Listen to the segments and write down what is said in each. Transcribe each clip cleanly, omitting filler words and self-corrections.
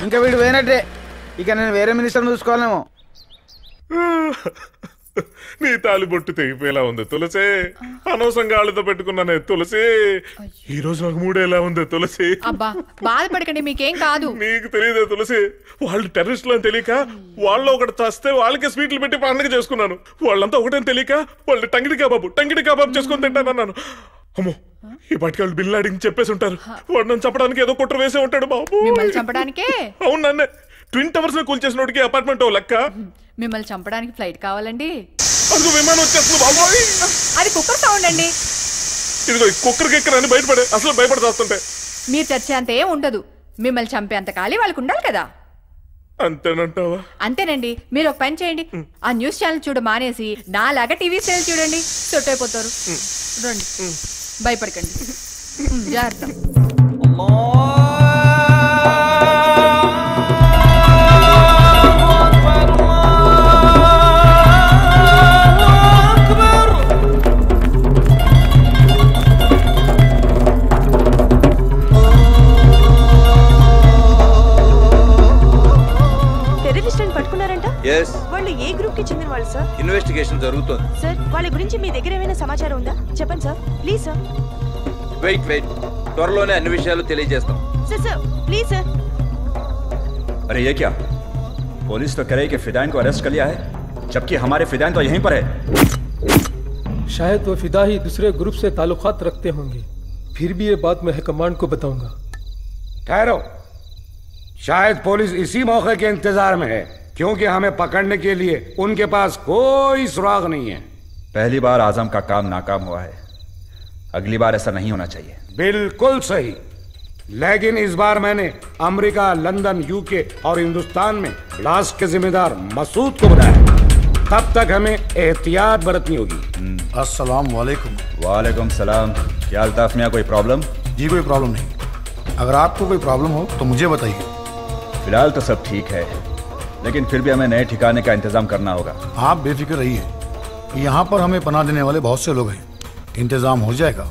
ఇంకా వీడు పోయినట్టే. ఇక నేను వేరే మినిస్టర్ చూసుకోవాలేమో. నీ తాలి బొట్టు తెగిపోయేలా ఉంది తులసి. అనవసరంగా వాళ్ళతో పెట్టుకున్నానే తులసి. ఈ రోజు నాకు మూడేలా ఉంది తులసి. అబ్బా బాధపడకండి, మీకేం కాదు. నీకు తెలియదే తులసి, వాళ్ళు టెర్రరిస్టులు అని తెలియక వాళ్ళు ఒకటి చస్తే వాళ్ళకి స్వీట్లు పెట్టి పండుగ చేసుకున్నాను. వాళ్ళంతా ఒకటని తెలియక వాళ్ళు టంగిడి కబాబు చేసుకొని తింటానన్నాను. అమ్మో, ఈ పట్టుకాళ్ళు బిల్లాడికి చెప్పేసి ఉంటారు. వాడు నన్ను చంపడానికి ఏదో కుట్ర వేసే ఉంటాడు బాబు. మిమ్మల్ని చంపడానికే? అవును, నన్నే ట్విన్ టవర్స్ లో కూల్చేసినోడికి అపార్ట్మెంట్ లెక్క. మిమ్మల్ని చంపడానికి ఫ్లైట్ కావాలండి. అదిగో విమానం వచ్చేస్తుంది బాబోయ్. అది కుక్కర్ సౌండ్ అండి. ఇదిగో కుక్కర్ కిక్కర్ అని బయటపడే, అసలు భయపడతాస్తుంటే. మీరు చచ్చే అంత ఏం ఉండదు. మిమ్మల్ని చంపే అంత ఖాళీ వాళ్ళకు ఉండాలి కదా. అంతేనంటావా? అంతేనండి. మీరు ఒక పని చేయండి, ఆ న్యూస్ ఛానల్ చూడ మానేసి నాలాగా టీవీ సీరియల్ చూడండి, సెట్ అయిపోతారు. రండి, భయపడకండి. జాగ్రత్త. వాళ్ళు ఏ గ్రూప్ కి చెందిన వాళ్ళు సార్? ఇన్వెస్టిగేషన్ జరుగుతోంది సార్. వాళ్ళ గురించి మీ దగ్గర ఏమైనా సమాచారం ఉందా? చెప్పండి సార్, ప్లీజ్ సార్. వెయిట్, త్వరలోనే అన్ని విషయాలు తెలియజేస్తాం. Sir please sir. अरे ये क्या, पुलिस तो कह रही कि फिदाइन को अरेस्ट कर लिया है, जबकि हमारे फिदाइन तो यहीं पर है। शायद वो फिदा ही दूसरे ग्रुप से ताल्लुकात रखते होंगे। फिर भी ये बात मैं हाईकमांड को बताऊंगा। ठहरो, शायद पुलिस इसी मौके के इंतजार में है, क्योंकि हमें पकड़ने के लिए उनके पास कोई सुराग नहीं है। पहली बार आजम का काम नाकाम हुआ है, अगली बार ऐसा नहीं होना चाहिए। बिल्कुल सही, लेकिन इस बार मैंने अमेरिका, लंदन, यूके और हिंदुस्तान में ब्लास्ट के जिम्मेदार मसूद को बुलाया। तब तक हमें एहतियात बरतनी होगी। अस्सलाम वालेकुम। वालेकुम सलाम। क्या अल्ताफ मियां, कोई प्रॉब्लम? जी कोई प्रॉब्लम नहीं, अगर आपको कोई प्रॉब्लम हो तो मुझे बताइए। फिलहाल तो सब ठीक है, लेकिन फिर भी हमें नए ठिकाने का इंतजाम करना होगा। आप बेफिक्र रहिए, यहाँ पर हमें पनाह देने वाले बहुत से लोग हैं, इंतजाम हो जाएगा।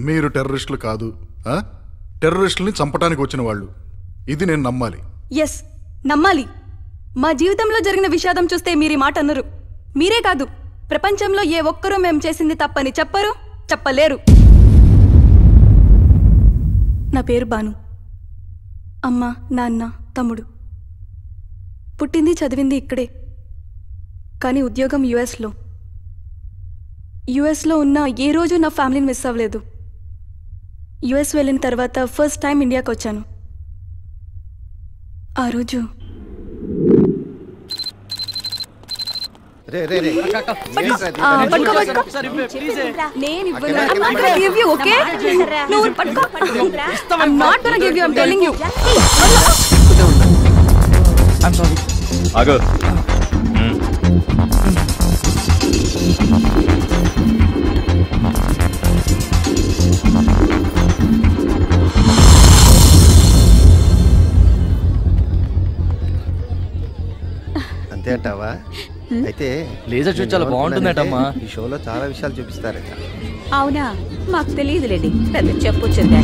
మీరు టెర్రరిస్టులు కాదు, టెర్రరిస్టుల్ని చంపడానికి వచ్చిన వాళ్ళు. ఇది నేను నమ్మాలి. ఎస్, నమ్మాలి. మా జీవితంలో జరిగిన విషాదం చూస్తే మీరు మాట అన్నరు. మీరే కాదు, ప్రపంచంలో ఏ ఒక్కరూ మేము చేసింది తప్పని చెప్పరు, చెప్పలేరు. నా పేరు బాను. అమ్మ, నాన్న, తమ్ముడు. పుట్టింది చదివింది ఇక్కడే, కానీ ఉద్యోగం యుఎస్లో ఉన్న ఏ రోజు నా ఫ్యామిలీని మిస్ అవ్వలేదు. యుఎస్ వెళ్ళిన తర్వాత ఫస్ట్ టైం ఇండియాకి వచ్చాను. ఆ రోజు అంతే అంటావా? అయితే లేజర్ షో చాలా బాగుంటుందటమ్మా. ఈ షోలో చాలా విషయాలు చూపిస్తారట. అవునా? మాకు తెలియదులేండి, పెద్ద చెప్పొచ్చింది.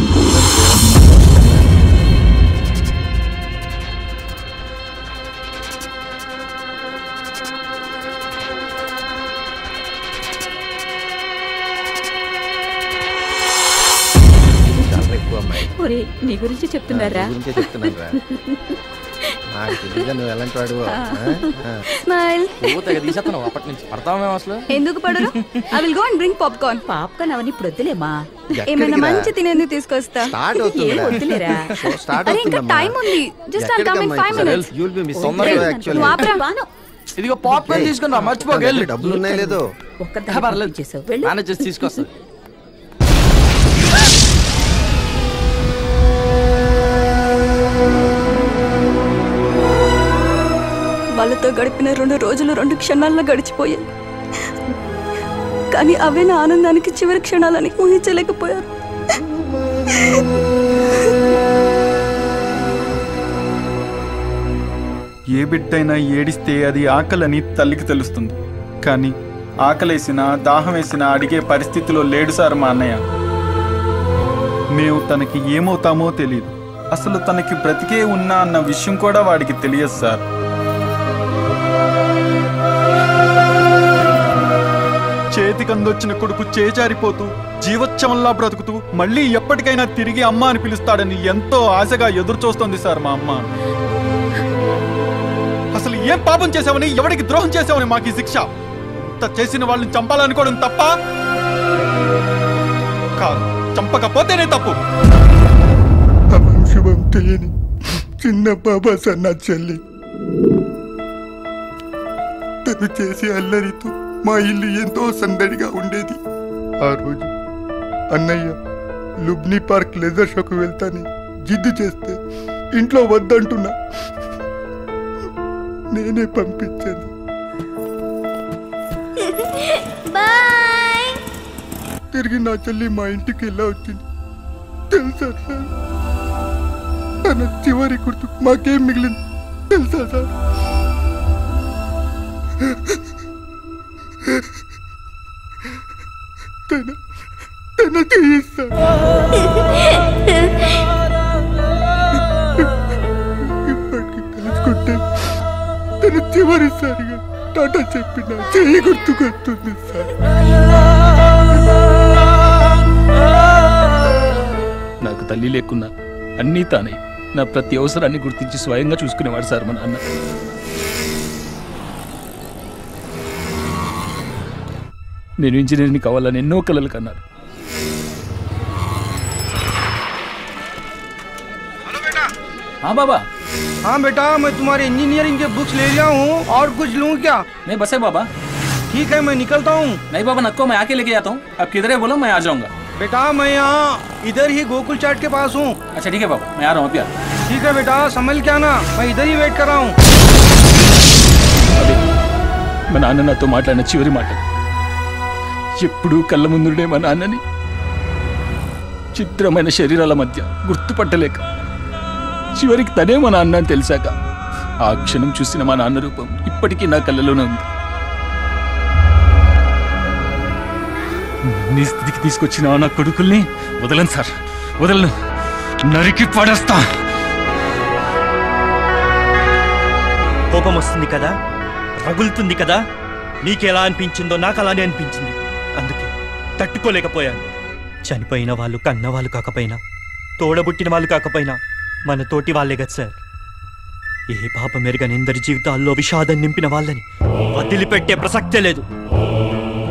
చాలా ఎక్కువ అమ్మాయి. నీ గురించి చెప్తున్నారా? గురించే చెప్తున్నారా? నాకు తెలియదు నువ్వు ఎలాంటి వాడు. ఎందుకు పడరు? I will go and bring popcorn. Popcorn అవన్నీ ఇప్పుడు వద్దులేమా, ఏమైనా మంచి తినేందుకు తీసుకొస్తా. స్టార్ట్ అవుతుందిరా. వద్దులేరా, స్టార్ట్ అరే ఇంకా టైం ఉంది. Just I'll come in 5 minutes. You will be missing actually. ఇదిగో పాప్కార్న్ తీసుకుని రా, మర్చిపోగలి. డబ్బులు ఉన్నాయి లేదో? పర్లేదు, మేనేజ్ చేసి తీసుకొస్తా. వాళ్ళతో గడిపిన 2 రోజులు 2 క్షణాల్లో గడిచిపోయాయి. కానీ అవే నా ఆనందానికి చివరి క్షణాలని ఊహించలేకపోయారు. ఏ బిడ్డైనా ఏడిస్తే అది ఆకలని తల్లికి తెలుస్తుంది. కానీ ఆకలేసినా దాహం వేసినా అడిగే పరిస్థితిలో లేడు సార్ మా అన్నయ్య. మేము తనకి ఏమవుతామో తెలియదు. అసలు తనకి బ్రతికే ఉన్నా అన్న విషయం కూడా వాడికి తెలియదు సార్. చేతికందొచ్చిన కొడుకు చేజారిపోతూ జీవోత్సవంలా బ్రతుకుతూ మళ్ళీ ఎప్పటికైనా తిరిగి అమ్మ అని పిలుస్తాడని ఎంతో ఆశగా ఎదురు చూస్తోంది సార్ మా అమ్మ. అసలు ఏం పాపం చేసావని, ఎవరికి ద్రోహం చేసావని మాకు ఈ శిక్ష? ఇంత చేసిన వాళ్ళని చంపాలనుకోవడం తప్ప కాదు, చంపకపోతేనే తప్పు. శుభం తెలియని చిన్న బాబా సన్న చెల్లి తను చేసే అల్లరితో మా ఇల్లు ఎంతో సందడిగా ఉండేది. ఆ రోజు అన్నయ్య లుబ్నీ పార్క్ లెజర్ షోకు వెళ్తాని జిద్దు చేస్తే ఇంట్లో వద్దంటున్నా నేనే పంపించాను. తిరిగి నా చెల్లి మా ఇంటికి ఎలా వచ్చింది తెలుసా సార్? తన చివరి గుర్తు మాకేం మిగిలింది తెలుసా సార్? తన చేయిస్తాడు. ఇప్పటికి తెలుసుకుంటే తన చివరిసారిగా టాటా చెప్పిన చెయ్యి గుర్తుకొస్తుంది సార్. నాకు తల్లి లేకున్నా అన్నీ తానే నా ప్రతి అవసరాన్ని గుర్తించి స్వయంగా చూసుకునేవాడు సార్ మా నాన్న. నేను ఇంజనీర్ని కావాలని ఎన్నో కలలు కన్నారు. हाँ बाबा। हाँ बेटा, मैं तुम्हारे इंजीनियरिंग के बुक्स ले लिया हूँ और कुछ लूँ क्या? नहीं बस है बाबा। ठीक है, मैं निकलता हूँ। नहीं बाबा नको, मैं आके लेके जाता हूँ। अब किधर है बोलो, मैं आ जाऊंगा। बेटा मैं यहाँ इधर ही गोकुल चाट के पास हूँ। अच्छा ठीक है बाबा, मैं आ रहा हूँ अभी। ठीक है बेटा, संभल के आना, मैं इधर ही वेट कर रहा हूँ। మా నాన్న నాతో మాట్లాడిన చివరి మాట, ఎప్పుడూ కళ్ళ ముందుండే మా నాన్నని చిత్రమైన శరీరాల మధ్య గుర్తుపట్టలేక చివరికి తనే మా నాన్న అని తెలిసాక ఆ క్షణం చూసిన మా నాన్న రూపం ఇప్పటికీ నా కళ్ళలోనే ఉంది. నీ స్థితికి తీసుకొచ్చిన నా కొడుకుల్ని వదలను సార్, వదలను, నరికి పడేస్తా. కోపం వస్తుంది కదా, రగులుతుంది కదా, నీకెలా అనిపించిందో నాకు అలానే అనిపించింది. అందుకే తట్టుకోలేకపోయాను. చనిపోయిన వాళ్ళు కన్న వాళ్ళు కాకపోయినా, తోడబుట్టిన వాళ్ళు కాకపోయినా మన తోటి వాళ్ళే కదా సార్. ఏ పాపం ఎరగని ఎందరి జీవితాల్లో విషాదం నింపిన వాళ్ళని వదిలిపెట్టే ప్రసక్తే లేదు.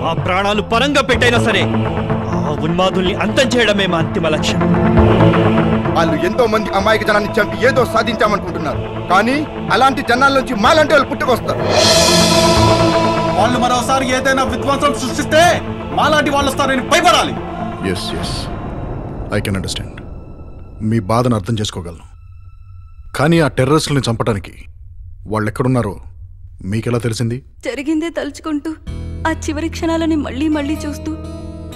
ఆ ప్రాణాలు పరంగా పెట్టైనా సరే ఆ ఉన్మాదుల్ని అంతం చేయడమే మా అంతిమ లక్ష్యం. వాళ్ళు ఎంతో మంది అమాయక జనాన్ని చంపి ఏదో సాధించామనుకుంటున్నారు, కానీ అలాంటి జనాల నుంచి మాలాంటి వాళ్ళు పుట్టుకొస్తారు. వాళ్ళు మరోసారి ఏదైనా విధ్వంసం సృష్టిస్తే మాలాంటి వాళ్ళు వస్తారని భయపడాలి. Yes yes, I can understand. మీ బాధను అర్థం చేసుకోగలను. కానీ ఆ టెర్రరిస్టులను చంపడానికి వాళ్ళు ఎక్కడున్నారో మీకెలా తెలిసింది? జరిగిందే తలుచుకుంటూ ఆ చివరి క్షణాలని మళ్ళీ మళ్ళీ చూస్తూ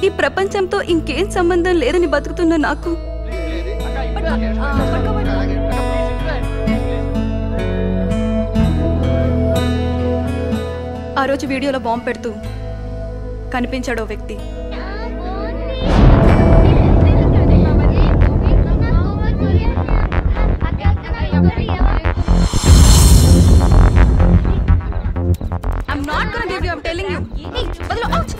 ఈ ప్రపంచంతో ఇంకేం సంబంధం లేదని బతుకుతున్న నాకు ఆ రోజు వీడియోలో బాంబు పెడుతూ కనిపించాడో వ్యక్తి. I'm not gonna give you, I'm telling you. Hey, badalo out.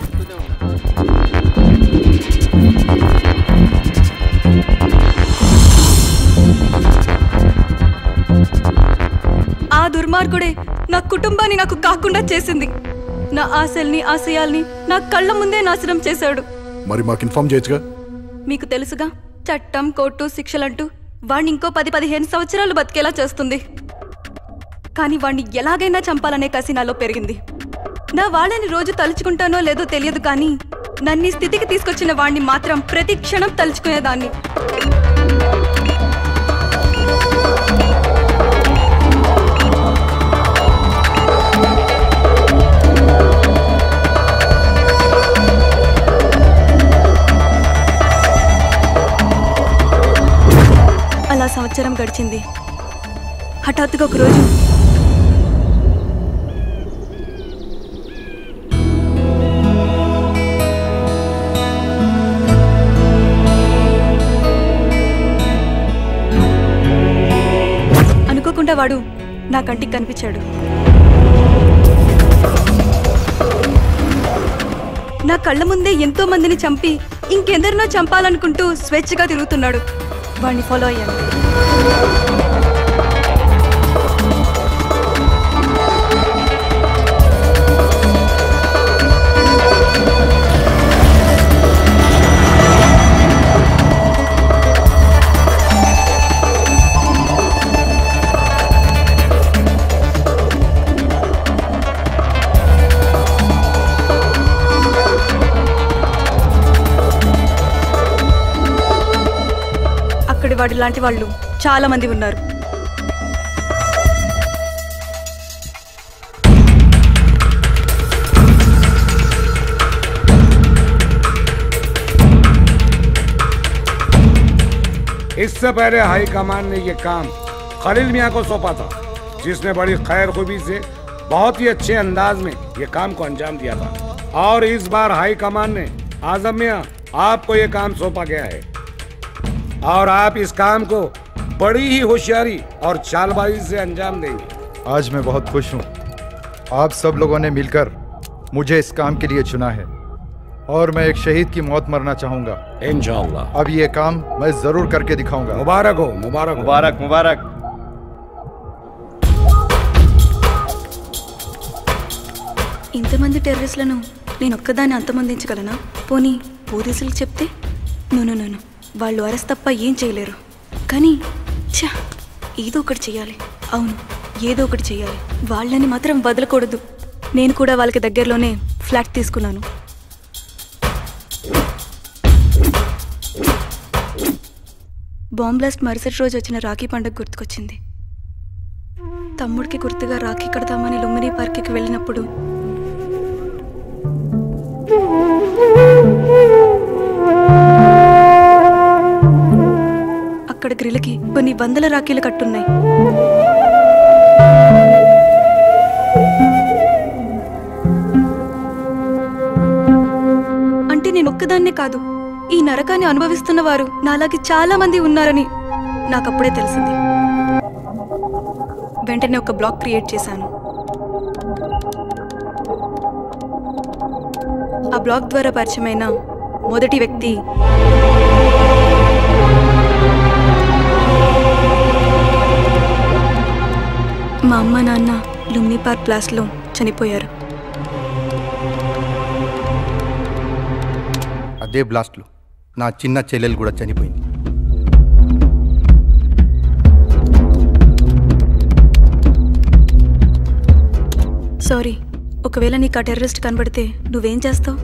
ఆ దుర్మార్గుడే నా కుటుంబాన్ని నాకు కాకుండా చేసింది. నా ఆశల్ని ఆశయాల్ని నా కళ్ళ ముందే నాశనం చేశాడు. మరి మాకు ఇన్ఫార్మ్ చేయొచ్చుగా? మీకు తెలుసుగా, చట్టం కోర్టు శిక్షలంటూ వాడిని ఇంకో 10-15 సంవత్సరాలు బతికేలా చేస్తుంది. కానీ వాడిని ఎలాగైనా చంపాలనే కసి నాలో పెరిగింది. నా వాళ్ళని రోజు తలుచుకుంటానో లేదో తెలియదు, కానీ నన్ను ఈ స్థితికి తీసుకొచ్చిన వాడిని మాత్రం ప్రతి క్షణం తలుచుకునేదాన్ని. అలా సంవత్సరం గడిచింది. హఠాత్తుగా ఒకరోజు తప్పకుండా వాడు నా కంటికి కనిపించాడు. నా కళ్ళ ముందే ఎంతో మందిని చంపి ఇంకెందరినో చంపాలనుకుంటూ స్వేచ్ఛగా తిరుగుతున్నాడు. వాడిని ఫాలో అయ్యాను. వాడి లాంటి వాళ్ళు చాలా మంది ఉన్నారు. इससे पहले हाई कमान ने ये काम खलील मियां को सौंपा था, जिसने बड़ी खैर खूबी से बहुत ही अच्छे अंदाज में ये काम को अंजाम दिया था। और इस बार हाई कमान ने आजम मियां आपको ये काम सौंपा गया है और आप इस काम को बड़ी ही होशियारी और चालबाजी से अंजाम देंगे। आज मैं बहुत खुश हूँ। आप सब लोगों ने मिलकर मुझे इस काम के लिए चुना है और मैं एक शहीद की मौत मरना चाहूंगा इंशाअल्लाह। अब ये काम मैं जरूर करके दिखाऊंगा। मुबारक हो, मुबारक, मुबारक, मुबारक। ఇంతమంది టెర్రరిస్టులను నేను ఒక్కదాన్ని అంతమందించగలనా? పోనీ పోలీసులకు చెప్తే? నో, వాళ్ళు అరెస్ట్ తప్ప ఏం చేయలేరు. కానీ ఏదో ఒకటి చెయ్యాలి. అవును, ఏదో ఒకటి చెయ్యాలి. వాళ్ళని మాత్రం వదలకూడదు. నేను కూడా వాళ్ళకి దగ్గరలోనే ఫ్లాట్ తీసుకున్నాను. బాంబ్ బ్లాస్ట్ మరుసటి రోజు వచ్చిన రాఖీ పండుగ గుర్తుకొచ్చింది. తమ్ముడికి గుర్తుగా రాఖీ కడదామని లుంబిని పార్క్కి వెళ్ళినప్పుడు అక్కడ గ్రిల్కి కొన్ని వందల రాఖీలు కట్టున్నాయి. అంటే నేను ఒక్కదాన్నే కాదు, ఈ నరకాన్ని అనుభవిస్తున్న వారు నాలాగే చాలా మంది ఉన్నారని నాకప్పుడే తెలిసింది. వెంటనే ఒక బ్లాగ్ క్రియేట్ చేశాను. ఆ బ్లాగ్ ద్వారా పరిచయమైన మొదటి వ్యక్తి మా అమ్మ నాన్న లుంబిని పార్క్ బ్లాస్ట్లో చనిపోయారు. అదే బ్లాస్ట్లో నా చిన్న చెల్లెలు కూడా చనిపోయింది. సారీ, ఒకవేళ నీకు ఆ టెర్రరిస్ట్ కనబడితే నువ్వేం చేస్తావు?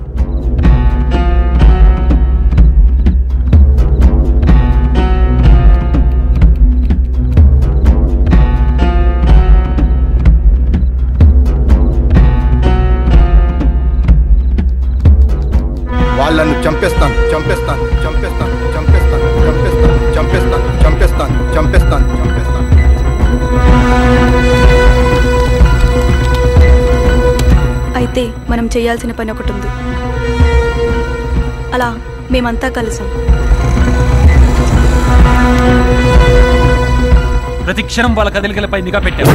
వాళ్ళను చంపేస్తాను, చంపేస్తాను, చంపేస్తాను, చంపేస్తాను, చంపేస్తాను, చంపేస్తాను, చంపేస్తాను, చంపేస్తాను, చంపేస్తాను. అయితే మనం చేయాల్సిన పని ఒకటి ఉంది. అలా మేమంతా కలిసాం. ప్రతి క్షణం వాళ్ళ కదలికలపై నిఘా పెట్టాం.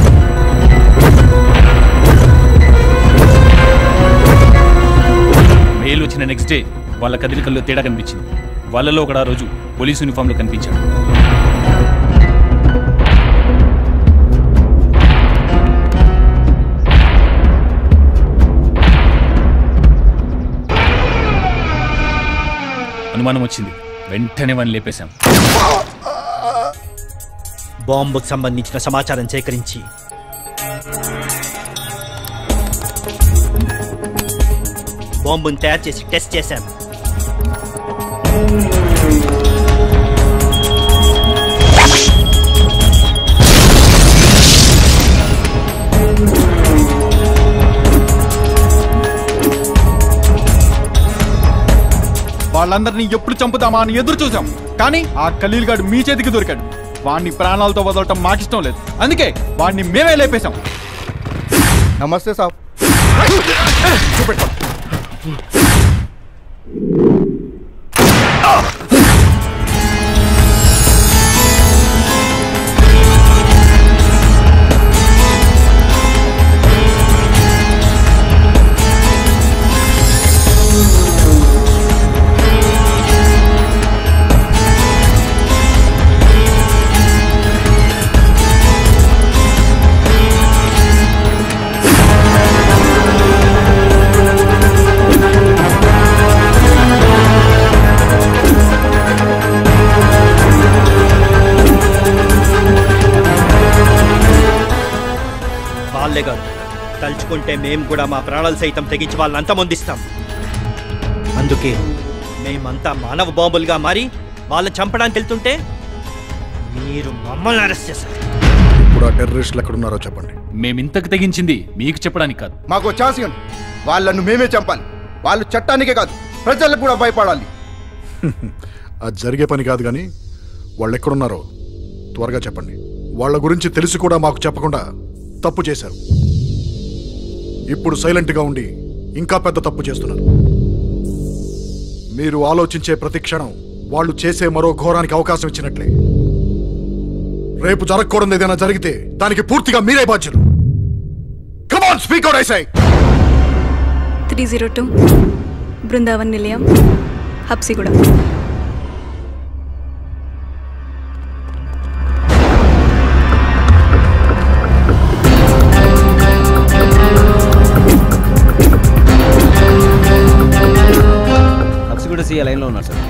మెయిల్ వచ్చిన నెక్స్ట్ డే వాళ్ళ కదలికల్లో తేడా కనిపించింది. వాళ్ళలో ఒకడు ఆ రోజు పోలీసు యూనిఫామ్లో కనిపించాడు. అనుమానం వచ్చింది, వెంటనే వాడిని లేపేశాం. బాంబుకు సంబంధించిన సమాచారం సేకరించి బాంబును తయారు చేసి టెస్ట్ చేశాం. వాళ్ళందరినీ ఎప్పుడు చంపుతామా అని ఎదురు చూసాం, కానీ ఆ ఖలీల్ గాడు మీ చేతికి దొరికాడు. వాడిని ప్రాణాలతో వదలటం మాకిష్టం లేదు, అందుకే వాడిని మేమే లేపేశాం. నమస్తే సాబ్. తలుచుకుంటే మేము కూడా మా ప్రాణాలు సైతం తెగించి వాళ్ళని అంతమొందిస్తాం. అందుకే మేమంతా మానవ బాంబులుగా మారి వాళ్ళని చంపడానికి వెళ్తుంటే మీరు మమ్మల్ని అరెస్ట్ చేశారు. ఇప్పుడు ఆ టెర్రరిస్టులు ఎక్కడున్నారో చెప్పండి. మేమింతకు తెగించింది మీకు చెప్పడానికి కాదు. మాకు ఛాన్స్ ఇవ్వండి. వాళ్ళను మేమే చంపాలి. వాళ్ళు చట్టానికే కాదు ప్రజలకు కూడా భయపడాలి. అది జరిగే పని కాదు, కానీ వాళ్ళు ఎక్కడున్నారో త్వరగా చెప్పండి. వాళ్ళ గురించి తెలిసి కూడా మాకు చెప్పకుండా తప్పు చేశారు. ఇప్పుడు సైలెంట్గా ఉండి ఇంకా పెద్ద తప్పు చేస్తున్నారు. మీరు ఆలోచించే ప్రతి క్షణం వాళ్ళు చేసే మరో ఘోరానికి అవకాశం ఇచ్చినట్లే. రేపు జరగకూడదు ఏదైనా జరిగితే దానికి పూర్తిగా మీరే బాధ్యులు. Come on, speak out I say. 302 Brindavan నిలయం, హబ్సిగూడ. హబ్సిగూడ సీఏ లైన్లో ఉన్నారు సార్.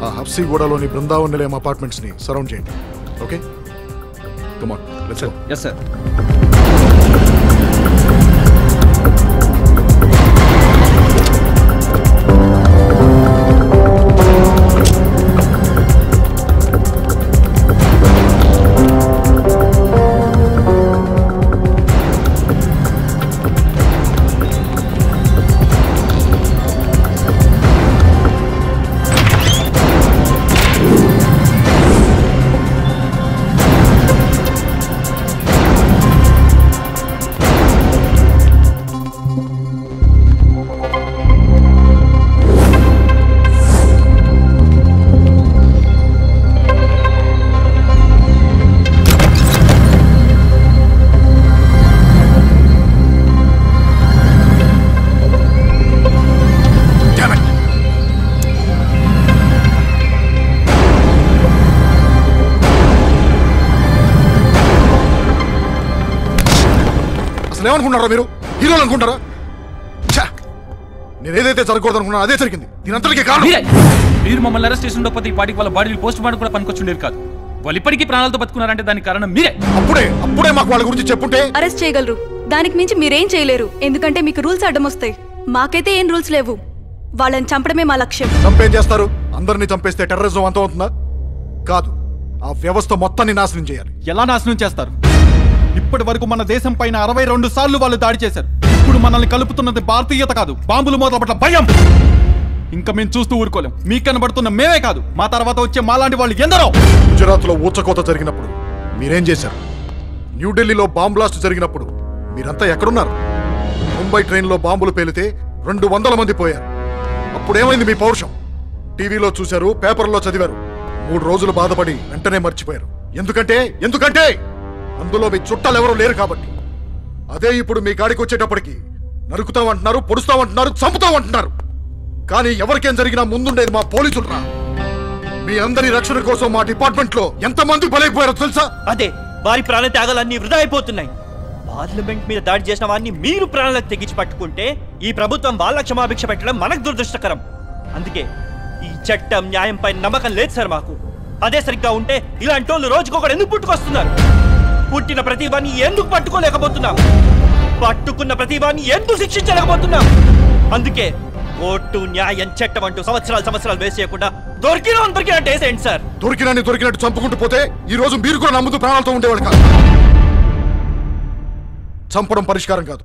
ఆ హబ్సిగూడలోని బృందావన్ నిలయం అపార్ట్మెంట్స్ ని సరౌండ్ చేయండి. Okay, come on, let's go. Yes sir. ఏమనుకుంటారా మీరు? హీరోలు అనుకుంటారా? నేను ఏదైతే జరగకూడదు అనుకున్నా అదే జరిగింది. దీనంతటికీ కారణం మీరు మమ్మల్ని అరెస్ట్ చేసి ఉండకపోతే ఈ పాటికి వాళ్ళ బాడీలు పోస్ట్ మార్టం కూడా పనికొచ్చుండేది కాదు. వాళ్ళు ఇప్పటికీ ప్రాణాలతో బతుకున్నారంటే దానికి కారణం మీరే. అప్పుడే మాకు వాళ్ళ గురించి చెప్పుంటే అరెస్ట్ చేయగలరు. దానికి మించి మీరేం చేయలేరు. ఎందుకంటే మీకు రూల్స్ అడ్డం వస్తాయి. మాకైతే ఏం రూల్స్ లేవు. వాళ్ళని చంపడమే మా లక్ష్యం. చంపేం చేస్తారు? అందరినీ చంపేస్తే టెర్రరిజం అంత అవుతుందా? కాదు, ఆ వ్యవస్థ మొత్తాన్ని నాశనం చేయాలి. ఎలా నాశనం చేస్తారు? ఇప్పటి వరకు మన దేశం పైన 62 సార్లు వాళ్ళు దాడి చేశారు. ఇప్పుడు మనల్ని కలుపుతున్నది భారతీయత కాదు, బాంబులు మూతల పట్ల భయం. ఇంకా మేము చూస్తూ ఊరుకోలేం. మీకు కనబడుతున్న మేమే కాదు, మా తర్వాత వచ్చే మాలాంటి వాళ్ళు ఎందరో. గుజరాత్ లో ఊచకోత జరిగినప్పుడు మీరేం చేశారు? న్యూఢిల్లీలో బాంబ్ బ్లాస్ట్ జరిగినప్పుడు మీరంతా ఎక్కడున్నారు? ముంబై ట్రైన్లో బాంబులు పేలితే 200 మంది పోయారు. అప్పుడేమైంది మీ పౌరుషం? టీవీలో చూశారు, పేపర్లో చదివారు. 3 రోజులు బాధపడి వెంటనే మర్చిపోయారు. ఎందుకంటే అందులో మీ చుట్టాలు ఎవరూ లేరు కాబట్టి. అదే ఇప్పుడు మీ గాడికి వచ్చేటప్పటికి నరుకుతామంటున్నారు, పొడుస్తామంటున్నారు, చంపుతామంటున్నారు. కానీ ఎవరికేం జరిగినా ముందుండేది మా పోలీసులు రా. మీ అందరి రక్షణ కోసం మా డిపార్ట్మెంట్ లో ఎంతమంది బలైపోయారో తెలుసా? అదే వారి ప్రాణ త్యాగాలన్నీ వృధా అయిపోతున్నాయి. పార్లమెంట్ మీద దాడి చేసిన వారిని మీరు ప్రాణాలకు తెగించి పట్టుకుంటే ఈ ప్రభుత్వం వాళ్ళ క్షమాభిక్ష పెట్టడం మనకు దురదృష్టకరం. అందుకే ఈ చట్టం న్యాయం పైన నమ్మకం లేదు సార్ మాకు. అదే సరిగ్గా ఉంటే ఇలాంటి వాళ్ళు రోజుకొకడు ఎందుకు పుట్టుకొస్తున్నారు? పుట్టిన ప్రతిభాన్ని ఎందుకు పట్టుకోలేకపోతున్నాం? పట్టుకున్న ప్రతిభాన్ని ఎందుకు శిక్షించలేకపోతున్నాం? అందుకే కోర్టు, న్యాయం, చట్టం అంటూ సంవత్సరాలు వేసేయకుండా దొరికినట్టు వేసేయండి సార్. దొరికినట్టు చంపుకుంటూ పోతే ఈ రోజు మీరు కూడా నమ్ముతూ ప్రాణాలతో ఉండేవాళ్ళు కాదు. చంపడం పరిష్కారం కాదు.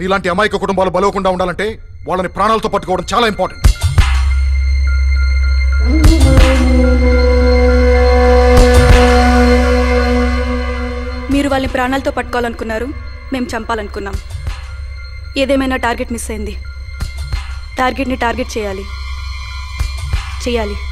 మీలాంటి అమాయక కుటుంబాలు బలవకుండా ఉండాలంటే వాళ్ళని ప్రాణాలతో పట్టుకోవడం చాలా ఇంపార్టెంట్. మీరు వాళ్ళని ప్రాణాలతో పట్టుకోవాలనుకున్నారు, మేము చంపాలనుకున్నాం. ఏదేమైనా టార్గెట్ మిస్ అయింది. టార్గెట్ని టార్గెట్ చేయాలి.